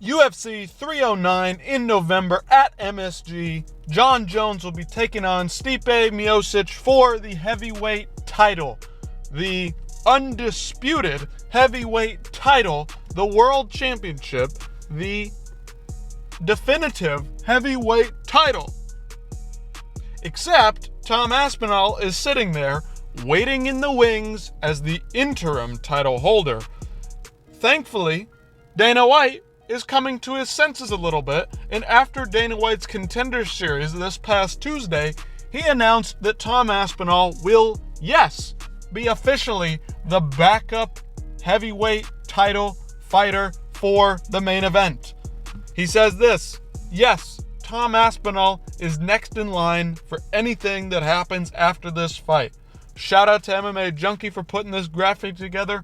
UFC 309 in November at MSG. Jon Jones will be taking on Stipe Miocic for the heavyweight title. The undisputed heavyweight title, the world championship, the definitive heavyweight title. Except Tom Aspinall is sitting there waiting in the wings as the interim title holder. Thankfully, Dana White is coming to his senses a little bit, and after Dana White's Contender Series this past Tuesday, he announced that Tom Aspinall will, yes, be officially the backup heavyweight title fighter for the main event. He says this: yes, Tom Aspinall is next in line for anything that happens after this fight. Shout out to MMA Junkie for putting this graphic together.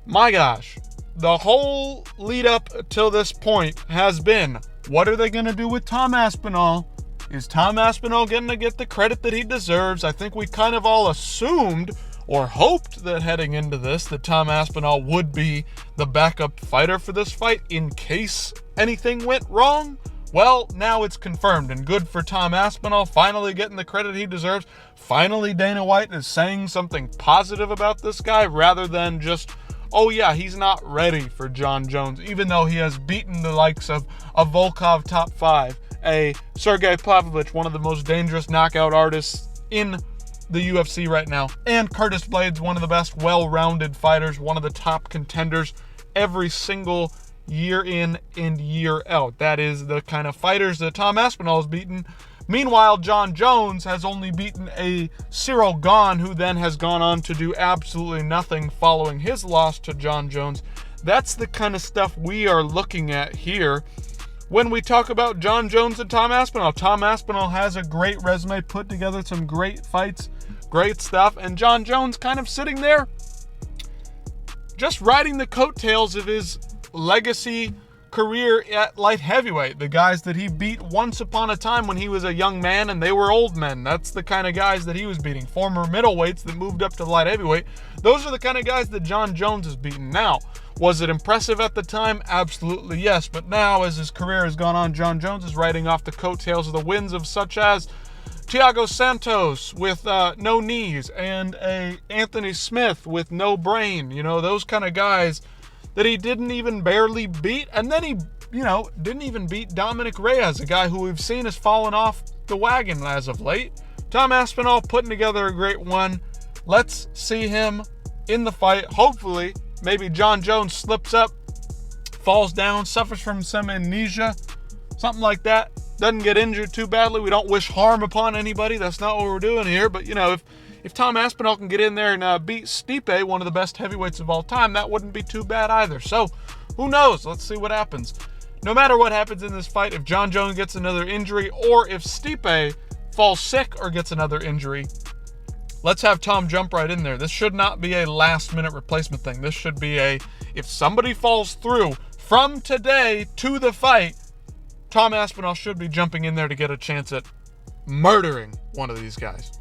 My gosh. The whole lead up till this point has been, what are they going to do with Tom Aspinall? Is Tom Aspinall going to get the credit that he deserves? I think we kind of all assumed or hoped that heading into this that Tom Aspinall would be the backup fighter for this fight in case anything went wrong. Well, now it's confirmed, and good for Tom Aspinall finally getting the credit he deserves. Finally, Dana White is saying something positive about this guy rather than just, oh yeah, he's not ready for Jon Jones, even though he has beaten the likes of a Volkov top 5, a Sergey Pavlovich, one of the most dangerous knockout artists in the UFC right now, and Curtis Blades, one of the best well-rounded fighters, one of the top contenders every single year in and year out. That is the kind of fighters that Tom Aspinall has beaten. Meanwhile, Jon Jones has only beaten a Cyril Gane, who then has gone on to do absolutely nothing following his loss to Jon Jones. That's the kind of stuff we are looking at here when we talk about Jon Jones and Tom Aspinall. Tom Aspinall has a great resume, put together some great fights, great stuff, and Jon Jones kind of sitting there just riding the coattails of his legacy career at light heavyweight. The guys that he beat once upon a time when he was a young man and they were old men. That's the kind of guys that he was beating. Former middleweights that moved up to light heavyweight. Those are the kind of guys that Jon Jones has beaten now. Was it impressive at the time? Absolutely yes. But now, as his career has gone on, Jon Jones is riding off the coattails of the wins of such as Thiago Santos with no knees and a Anthony Smith with no brain. You know, those kind of guys that he didn't even barely beat. And then he, didn't even beat Dominic Reyes, a guy who we've seen has fallen off the wagon as of late. Tom Aspinall putting together a great one. Let's see him in the fight. Hopefully, maybe Jon Jones slips up, falls down, suffers from some amnesia, something like that. Doesn't get injured too badly. We don't wish harm upon anybody. That's not what we're doing here. But, if Tom Aspinall can get in there and beat Stipe, one of the best heavyweights of all time, that wouldn't be too bad either. So, who knows? Let's see what happens. No matter what happens in this fight, if Jon Jones gets another injury or if Stipe falls sick or gets another injury, let's have Tom jump right in there. This should not be a last-minute replacement thing. This should be if somebody falls through from today to the fight, Tom Aspinall should be jumping in there to get a chance at murdering one of these guys.